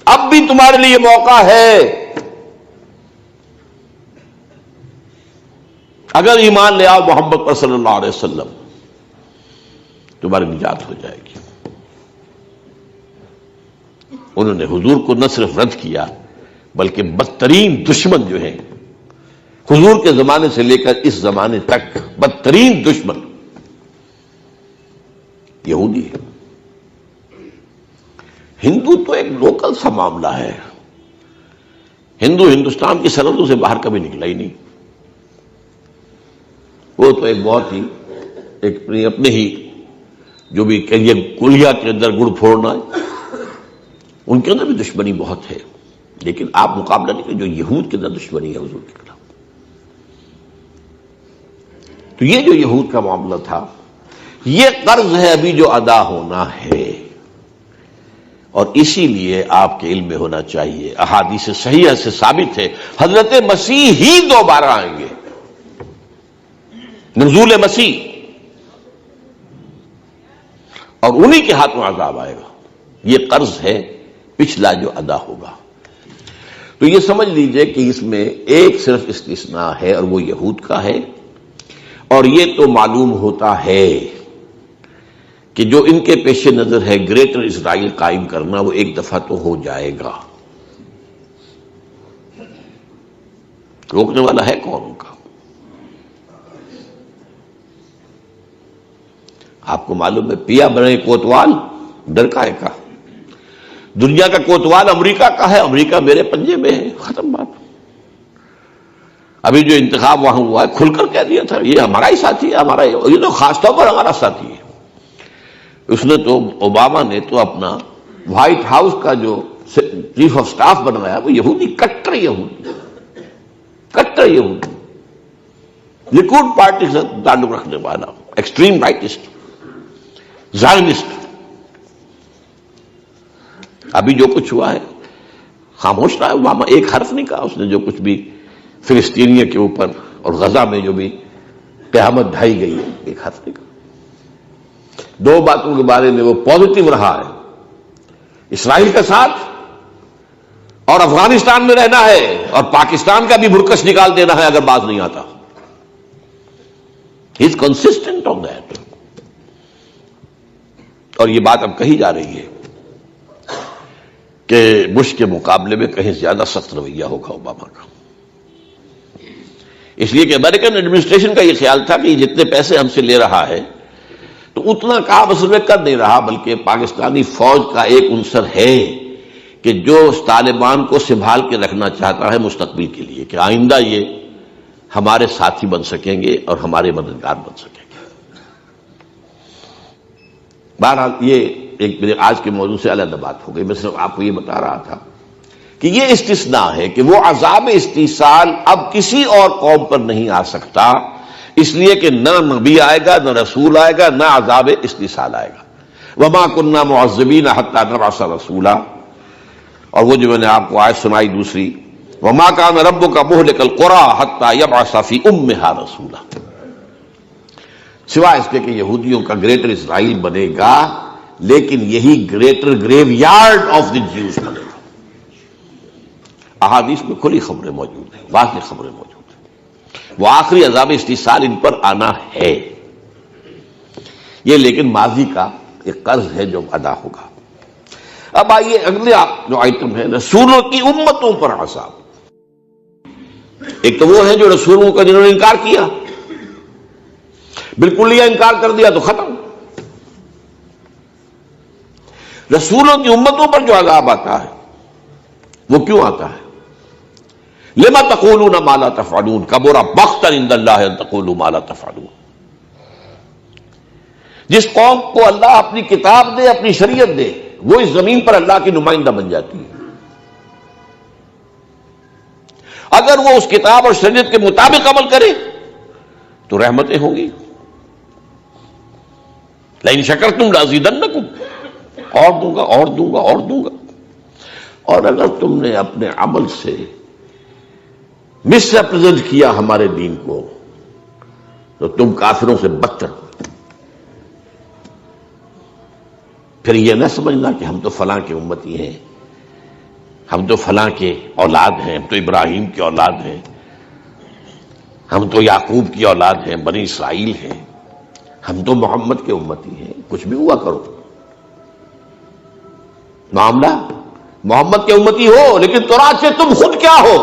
اب بھی تمہارے لیے موقع ہے. اگر ایمان لے آؤ محمد پر صلی اللہ علیہ وسلم، تمہاری نجات ہو جائے گی. انہوں نے حضور کو نہ صرف رد کیا بلکہ بدترین دشمن جو ہیں حضور کے زمانے سے لے کر اس زمانے تک، بدترین دشمن یہودی ہے. ہندو تو ایک لوکل سا معاملہ ہے. ہندو ہندوستان کی سرحدوں سے باہر کبھی نکلا ہی نہیں. وہ تو ایک بہت ہی ایک اپنے ہی جو بھی کہیے کلیا کے اندر گڑ پھوڑنا ہے، ان کے اندر بھی دشمنی بہت ہے. لیکن آپ مقابلہ نہیں کریں جو یہود کے اندر دشمنی ہے حضور کے خلاف. تو یہ جو یہود کا معاملہ تھا، یہ قرض ہے ابھی جو ادا ہونا ہے. اور اسی لیے آپ کے علم میں ہونا چاہیے، احادیث صحیحہ سے ثابت ہے حضرت مسیح ہی دوبارہ آئیں گے. نزول مسیح، اور انہی کے ہاتھوں عذاب آئے گا. یہ قرض ہے پچھلا جو ادا ہوگا. تو یہ سمجھ لیجئے کہ اس میں ایک صرف استثناء ہے اور وہ یہود کا ہے. اور یہ تو معلوم ہوتا ہے کہ جو ان کے پیش نظر ہے گریٹر اسرائیل قائم کرنا، وہ ایک دفعہ تو ہو جائے گا. روکنے والا ہے کون ان کا؟ آپ کو معلوم ہے پیا بنے کوتوال ڈر کا ہے کا. دنیا کا کوتوال امریکہ کا ہے، امریکہ میرے پنجے میں ہے، ختم بات. ابھی جو انتخاب وہاں ہوا ہے کھل کر کہہ دیا تھا یہ ہمارا ہی ساتھی ہے، ہمارا یہ تو خاص طور پر ہمارا ساتھی ہے. اس نے تو اوباما نے تو اپنا وائٹ ہاؤس کا جو چیف آف سٹاف بنوایا وہ یہودی، کٹر یہودی، کٹر یہودی، لیکوڈ پارٹی سے تعلق رکھنے والا، ایکسٹریم رائٹسٹ، زائنسٹ. ابھی جو کچھ ہوا ہے خاموش رہا ہے اوباما، ایک حرف نہیں کہا اس نے. جو کچھ بھی فلسطینیوں کے اوپر اور غزہ میں جو بھی قیامت ڈھائی گئی ہے، ایک حرف نہیں کہا. دو باتوں کے بارے میں وہ پازیٹو رہا ہے، اسرائیل کے ساتھ اور افغانستان میں رہنا ہے، اور پاکستان کا بھی بھرکس نکال دینا ہے اگر باز نہیں آتا. ہی از کنسسٹنٹ آن دیٹ. اور یہ بات اب کہی جا رہی ہے کہ بش کے مقابلے میں کہیں زیادہ سخت رویہ ہوگا اوباما کا. اس لیے کہ امریکن ایڈمنسٹریشن کا یہ خیال تھا کہ یہ جتنے پیسے ہم سے لے رہا ہے تو اتنا کام اصل میں کر نہیں رہا، بلکہ پاکستانی فوج کا ایک عنصر ہے کہ جو طالبان کو سنبھال کے رکھنا چاہتا ہے مستقبل کے لیے، کہ آئندہ یہ ہمارے ساتھی بن سکیں گے اور ہمارے مددگار بن سکیں گے. بہرحال یہ ایک میرے آج کے موضوع سے علیحدہ بات ہو گئی. میں صرف آپ کو یہ بتا رہا تھا کہ یہ استثناء ہے کہ وہ عذاب استحصال اب کسی اور قوم پر نہیں آ سکتا، اس لیے کہ نہ نبی آئے گا، نہ رسول آئے گا، نہ عذاب استحصال آئے گا. وما كنا معذبین حتی نبعث رسولا. اور وہ جو میں نے آپ کو آیت سنائی دوسری، وما كان ربك مهلك القرى حتى يبعث في امها رسولا، سوائے اس کے کہ یہودیوں کا گریٹر اسرائیل بنے گا، لیکن یہی greater graveyard of the Jews بنے گا. احادیث میں کھلی خبریں موجود ہیں، واضح خبریں موجود ہیں. وہ آخری عذاب استحصال ان پر آنا ہے یہ، لیکن ماضی کا ایک قرض ہے جو ادا ہوگا. اب آئیے اگلے جو آئٹم ہے رسولوں کی امتوں پر عذاب. ایک تو وہ ہے جو رسولوں کا جنہوں نے انکار کیا، بالکل یہ انکار کر دیا تو ختم. رسولوں کی امتوں پر جو عذاب آتا ہے وہ کیوں آتا ہے؟ لما تقولون ما لا تفعلون کبر مقتا عند اللہ ان تقولوا ما لا تفعلون. جس قوم کو اللہ اپنی کتاب دے، اپنی شریعت دے، وہ اس زمین پر اللہ کی نمائندہ بن جاتی ہے. اگر وہ اس کتاب اور شریعت کے مطابق عمل کرے تو رحمتیں ہوں گی. لئن شکرتم لازیدنکم، اور دوں گا اور دوں گا اور دوں گا. اور اگر تم نے اپنے عمل سے مس ریپرزینٹ کیا ہمارے دین کو تو تم کافروں سے بدتر ہو. پھر یہ نہ سمجھنا کہ ہم تو فلاں کے امتی ہیں، ہم تو فلاں کے اولاد ہیں، ہم تو ابراہیم کی اولاد ہیں، ہم تو یعقوب کی اولاد ہیں، بنی اسرائیل ہیں، ہم تو محمد کے امتی ہیں. کچھ بھی ہوا کرو، معاملہ محمد کے امتی ہو، لیکن تورات سے تم خود کیا ہو؟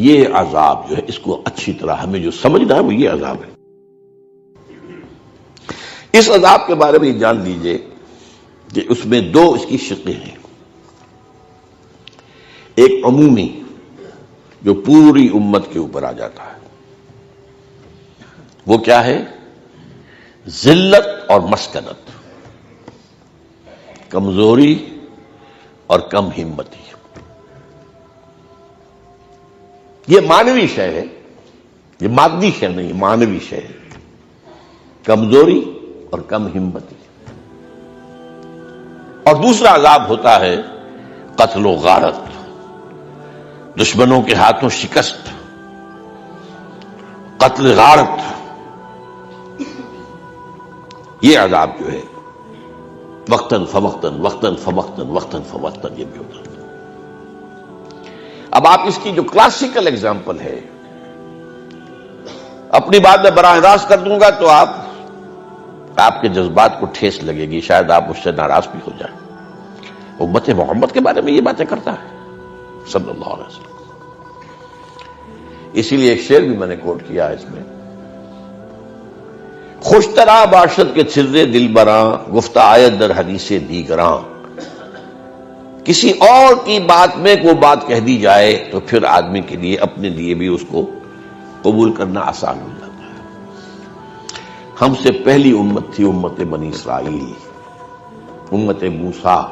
یہ عذاب جو ہے، اس کو اچھی طرح ہمیں جو سمجھنا ہے وہ یہ عذاب ہے. اس عذاب کے بارے میں یہ جان لیجئے کہ اس میں دو اس کی شقیں ہیں. ایک عمومی جو پوری امت کے اوپر آ جاتا ہے، وہ کیا ہے؟ ذلت اور مسکنت، کمزوری اور کم ہمتی. یہ معنوی شے ہے، یہ مادی شے نہیں، معنوی شے ہے. کمزوری اور کم ہمتی. اور دوسرا عذاب ہوتا ہے قتل و غارت، دشمنوں کے ہاتھوں شکست، قتل غارت. یہ عذاب جو ہے وقتاً فوقتاً وقتاً فوقتاً وقتاً فوقتاً یہ بھی ہوتا ہے. اب آپ اس کی جو کلاسیکل ایگزامپل ہے، اپنی بات میں براہ راست کر دوں گا تو آپ کے جذبات کو ٹھیس لگے گی، شاید آپ اس سے ناراض بھی ہو جائیں. امت محمد کے بارے میں یہ باتیں کرتا ہے صلی اللہ علیہ وسلم. اسی لیے ایک شعر بھی میں نے کوٹ کیا ہے اس میں، خوشترا باشد کے چھرے دل براں، گفتہ آیت در حدیث دیگراں. کسی اور کی بات میں کوئی بات کہہ دی جائے تو پھر آدمی کے لیے اپنے لیے بھی اس کو قبول کرنا آسان ہو جاتا ہے. ہم سے پہلی امت تھی امت بنی اسرائیل، امت موسیٰ.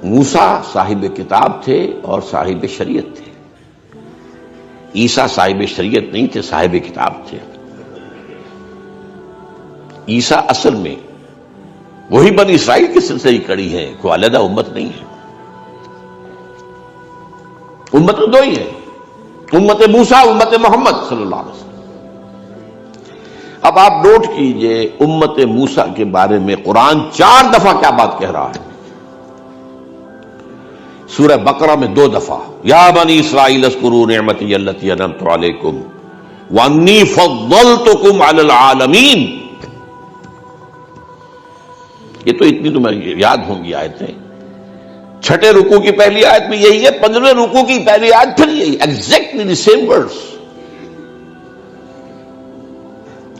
موسیٰ صاحب کتاب تھے اور صاحب شریعت تھے. عیسیٰ صاحب شریعت نہیں تھے، صاحب کتاب تھے. عیسیٰ اصل میں وہی بنی اسرائیل کی سلسلے کی کڑی ہے، کوئی علیحدہ امت نہیں ہے. امت تو دو ہی ہے، امت موسیٰ، امت محمد صلی اللہ علیہ وسلم. اب آپ نوٹ کیجئے امت موسیٰ کے بارے میں قرآن 4 دفعہ کیا بات کہہ رہا ہے. سورہ بقرہ میں 2 دفعہ، یا بنی اسرائیل اذکروا نعمتی التی انعمت علیکم وانی فضلتکم علی العالمین. یہ تو اتنی تمہیں یاد ہوں گی آیتیں. 6 رکوع کی پہلی آیت میں یہی ہے، 15ویں رکوع کی پہلی آیت پھر یہی، ایگزیکٹلی دی سیم ورڈز.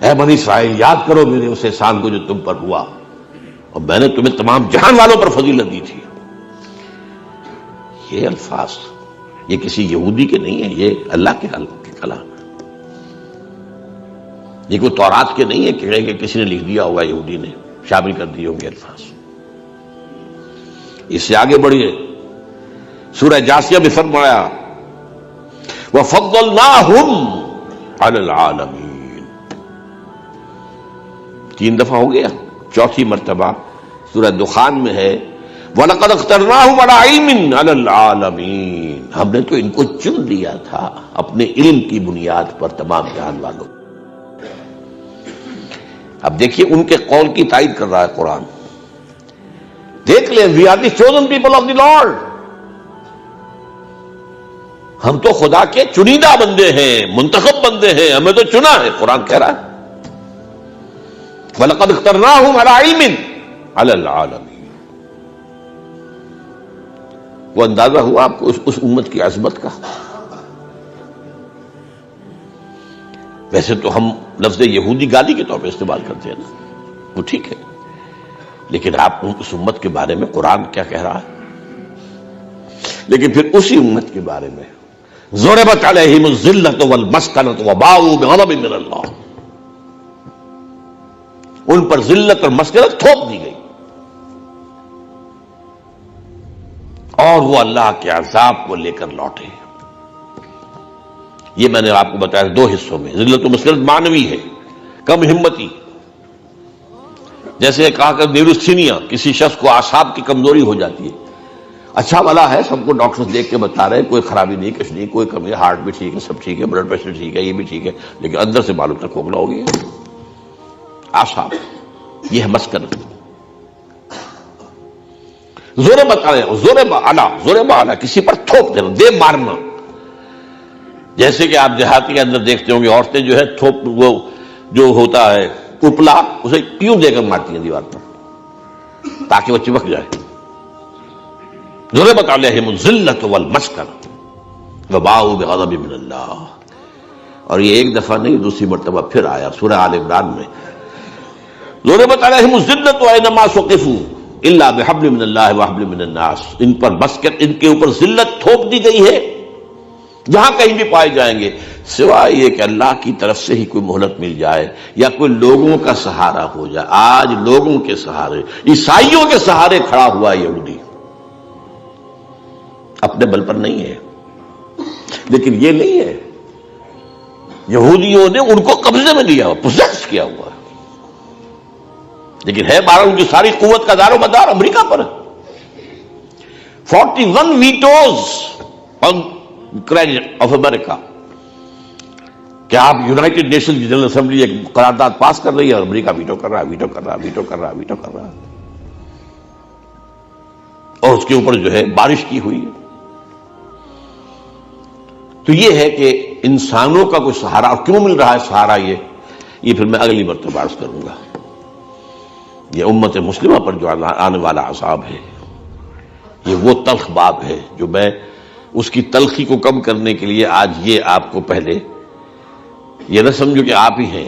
اے بنی اسرائیل یاد کرو میرے اس احسان کو جو تم پر ہوا، اور میں نے تمہیں تمام جہان والوں پر فضیلت دی تھی. یہ الفاظ یہ کسی یہودی کے نہیں ہیں، یہ اللہ کے کلام ہے. یہ کوئی تورات کے نہیں ہے کہ کسی نے لکھ دیا ہوگا، یہودی نے شامل کر دیے ہوں گے الفاظ. اس سے آگے بڑھیے، سورہ جاسیہ میں فرمایا وَفَضَّلْنَاهُمْ عَلَى الْعَالَمِينَ. 3 دفعہ ہو گیا. 4تھی مرتبہ سورہ دخان میں ہے وَلَقَدْ اخْتَرْنَاهُمْ عَلَىٰ عِلْمٍ عَلَى الْعَالَمِينَ. ہم نے تو ان کو چن لیا تھا اپنے علم کی بنیاد پر تمام جہان والوں. اب دیکھیے ان کے قول کی تائید کر رہا ہے قرآن. دیکھ لیں، we are the chosen people of the lord. ہم تو خدا کے چنیدہ بندے ہیں، منتخب بندے ہیں، ہمیں تو چنا ہے. قرآن کہہ رہا ہے وَلَقَدْ اخْتَرْنَاهُمْ عَلَىٰ عِلْمٍ عَلَى الْعَالَمِينَ. وہ اندازہ ہوا آپ کو اس امت کی عظمت کا. ویسے تو ہم لفظ یہودی گالی کے طور پہ استعمال کرتے ہیں نا، وہ ٹھیک ہے، لیکن آپ اس امت کے بارے میں قرآن کیا کہہ رہا ہے؟ لیکن پھر اسی امت کے بارے میں ضربت علیہم الذلۃ والمسکنۃ وباؤوا بغضب من اللہ، ان پر ذلت اور مسکنت تھوپ دی گئی اور وہ اللہ کے عذاب کو لے کر لوٹے۔ یہ میں نے آپ کو بتایا دو حصوں میں۔ ذلت و مسکنت معنوی ہے، کم ہمتی، جیسے کہا کہ نیوروسینیا، کسی شخص کو اعصاب کی کمزوری ہو جاتی ہے، اچھا والا ہے، سب کو ڈاکٹر دیکھ کے بتا رہے کوئی خرابی نہیں، کچھ نہیں، کوئی کمی، ہارٹ بھی ٹھیک ہے، سب ٹھیک ہے، بلڈ پریشر ٹھیک ہے، یہ بھی ٹھیک ہے، لیکن اندر سے معلوم تک کھوکھلا ہو گیا اعصاب۔ یہ ہے مسکنت۔ ضرب علی، کسی پر تھوپ دینا، دے مارنا، جیسے کہ آپ دیہاتی کے اندر دیکھتے ہوں گے عورتیں جو ہے تھوپ، وہ جو ہوتا ہے اپلا، اسے یوں دے کر مارتی ہیں دیوار پر تاکہ وہ چپک جائے۔ ضربت علیہم الذلۃ والمسکنۃ وباؤوا بغضب من اللہ۔ اور یہ ایک دفعہ نہیں، دوسری مرتبہ پھر آیا سورہ آل عمران میں، ضربت علیہم الذلۃ اینما ثقفوا الا بحبل من اللہ وحبل من الناس۔ ان پر مسکنت، ان کے اوپر ذلت تھوپ دی گئی ہے جہاں کہیں بھی پائے جائیں گے، سوائے یہ کہ اللہ کی طرف سے ہی کوئی مہلت مل جائے یا کوئی لوگوں کا سہارا ہو جائے۔ آج لوگوں کے سہارے، عیسائیوں کے سہارے کھڑا ہوا یہودی، اپنے بل پر نہیں ہے۔ لیکن یہ نہیں ہے، یہودیوں نے ان کو قبضے میں لیا ہوا، پوزیس کیا ہوا ہے، لیکن ہے بارہ ان کی ساری قوت کا دار و مدار امریکہ پر ہے۔ 41 ویٹوز آن کریڈٹ آف امریکہ، کہ آپ یونائٹڈ نیشن کی جنرل اسمبلی ایک قرارداد پاس کر رہی ہے اور امریکہ ویٹو کر رہا ہے، ویٹو کر رہا ہے، ویٹو کر رہا ہے، ویٹو کر رہا ہے، اور اس کے اوپر جو ہے بارش کی ہوئی ہے۔ تو یہ ہے کہ انسانوں کا کوئی سہارا، اور کیوں مل رہا ہے سہارا، یہ پھر میں اگلی مرتبہ عرض کروں گا۔ یہ امت مسلمہ پر جو آنے والا عذاب ہے، یہ وہ تلخ باب ہے جو میں اس کی تلخی کو کم کرنے کے لیے آج یہ آپ کو پہلے یہ نہ سمجھو کہ آپ ہی ہیں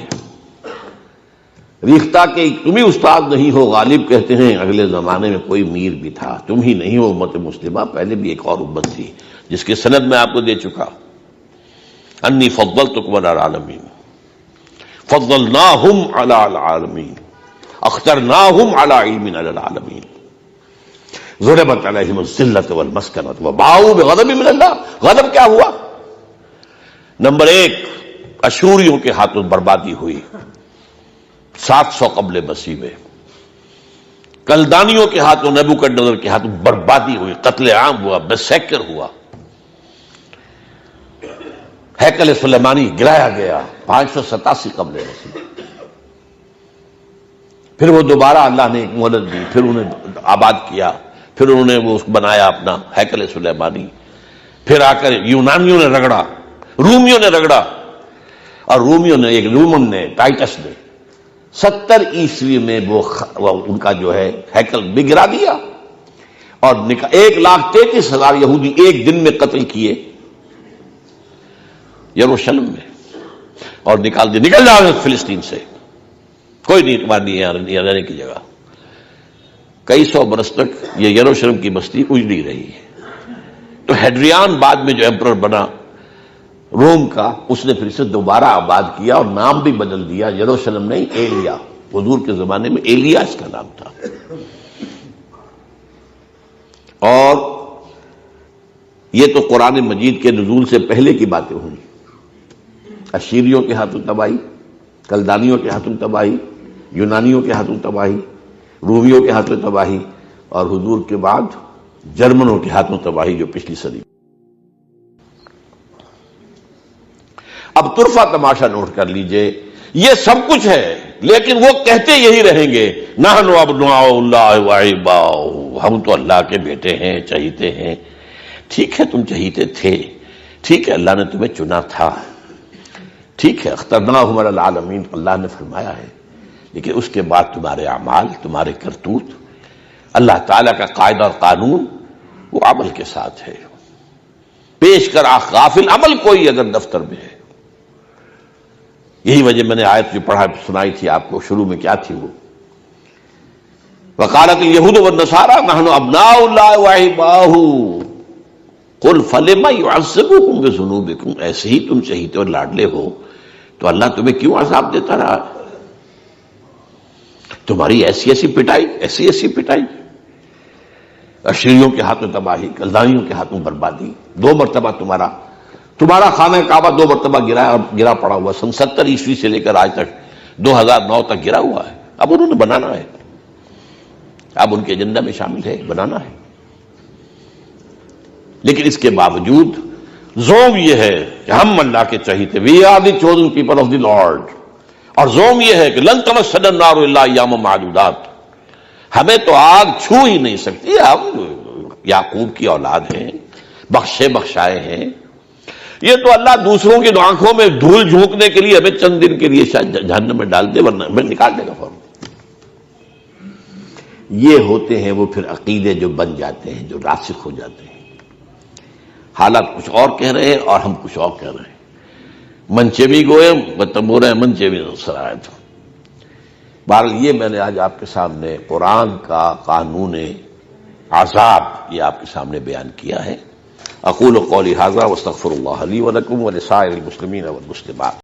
ریختہ کے تم ہی استاد نہیں ہو، غالب کہتے ہیں اگلے زمانے میں کوئی میر بھی تھا، تم ہی نہیں ہو امت مسلمہ، پہلے بھی ایک اور امت تھی جس کے سند میں آپ کو دے چکا، انی فضلتکم علی العالمین، فضلناہم علی العالمین، اخترناہم علی علم علی العالمین۔ ضربت علیہم الذلۃ والمسکنۃ وباؤوا بغضب من اللہ۔ غضب کیا ہوا؟ نمبر 1، اشوریوں کے ہاتھوں بربادی ہوئی 700 قبل مسیح میں، کلدانیوں کے ہاتھوں، نیبوکڈنیزر کے ہاتھوں بربادی ہوئی، قتل عام ہوا، میسیکر ہوا، ہیکل سلیمانی گرایا گیا 587 قبل مسیح۔ پھر وہ دوبارہ اللہ نے ایک مہلت دی، پھر انہیں آباد کیا، پھر انہوں نے وہ بنایا اپنا ہیکل سلیمانی، پھر آ کر یونانیوں نے رگڑا، رومیوں نے رگڑا، اور رومیوں نے، ایک رومن نے، ٹائٹس نے 70 عیسوی میں وہ ان کا جو ہے ہیکل بھی گرا دیا، اور 1,33,000 یہودی ایک دن میں قتل کیے یروشلم میں، اور نکال دیا، نکل جاؤ فلسطین سے، کوئی نہیں تمہاری یہاں رہنے کی جگہ۔ کئی سو برس تک یہ یروشلم کی بستی اجڑی رہی ہے۔ تو ہیڈریان بعد میں جو ایمپرر بنا روم کا، اس نے پھر اسے دوبارہ آباد کیا اور نام بھی بدل دیا، یروشلم نہیں، ایلیا، حضور کے زمانے میں ایلیا اس کا نام تھا۔ اور یہ تو قرآن مجید کے نزول سے پہلے کی باتیں ہوئی، اشیریوں کے ہاتھوں تباہی، کلدانیوں کے ہاتھوں تباہی، یونانیوں کے ہاتھوں تباہی، رومیوں کے ہاتھوں تباہی، اور حضور کے بعد جرمنوں کے ہاتھوں تباہی جو پچھلی صدی۔ اب طرفہ تماشا نوٹ کر لیجئے، یہ سب کچھ ہے، لیکن وہ کہتے یہی رہیں گے، نحن ابناء اللہ واحباؤہ، ہم تو اللہ کے بیٹے ہیں، چہیتے ہیں۔ ٹھیک ہے، تم چہیتے تھے، ٹھیک ہے، اللہ نے تمہیں چنا تھا، ٹھیک ہے، اخترناہم علی العالمین اللہ نے فرمایا ہے، لیکن اس کے بعد تمہارے اعمال، تمہارے کرتوت، اللہ تعالیٰ کا قاعدہ اور قانون وہ عمل کے ساتھ ہے۔ پیش کر غافل عمل کوئی اگر دفتر میں ہے، یہی وجہ میں نے آیت جو پڑھا سنائی تھی آپ کو، شروع میں کیا تھی وہ، وقالت اليہود والنصارى نحن ابناء اللہ واحباہ قل فلم يعذبكم بذنوبكم، ایسے ہی تم چہیتے اور لاڈلے ہو تو اللہ تمہیں کیوں عذاب دیتا رہا؟ تمہاری ایسی ایسی پٹائی، اشریوں کے ہاتھوں تباہی، کلدانیوں کے ہاتھوں بربادی، 2 مرتبہ تمہارا خانہ کعبہ 2 مرتبہ گرا پڑا ہوا، سن 70 عیسوی سے لے کر آج تک 2009 تک گرا ہوا ہے۔ اب انہوں نے بنانا ہے، اب ان کے ایجنڈا میں شامل ہے، بنانا ہے۔ لیکن اس کے باوجود زوم یہ ہے کہ ہم اللہ کے چہیتے، we are the chosen people of the Lord, اور زوم یہ ہے کہ لن تمسنا النار الا ایاما معدودات، ہمیں تو آگ چھو ہی نہیں سکتی، ہم یعقوب کی اولاد ہیں، بخشائے ہیں، یہ تو اللہ دوسروں کی آنکھوں میں دھول جھونکنے کے لیے ہمیں چند دن کے لیے شاید جہنم میں ڈال دے، ورنہ ہمیں نکال دے گا فوراً۔ یہ ہوتے ہیں وہ پھر عقیدے جو بن جاتے ہیں، جو راسخ ہو جاتے ہیں۔ حالات کچھ اور کہہ رہے ہیں اور ہم کچھ اور کہہ رہے ہیں۔ منچے بھی گوئے بتمورے منچے بھی سرایت۔ بہرحال یہ میں نے آج آپ کے سامنے قرآن کا قانون عذاب یہ آپ کے سامنے بیان کیا ہے۔ اقول قولی ھذا واستغفر اللہ لی ولکم ولسائر المسلمین والمسلمات۔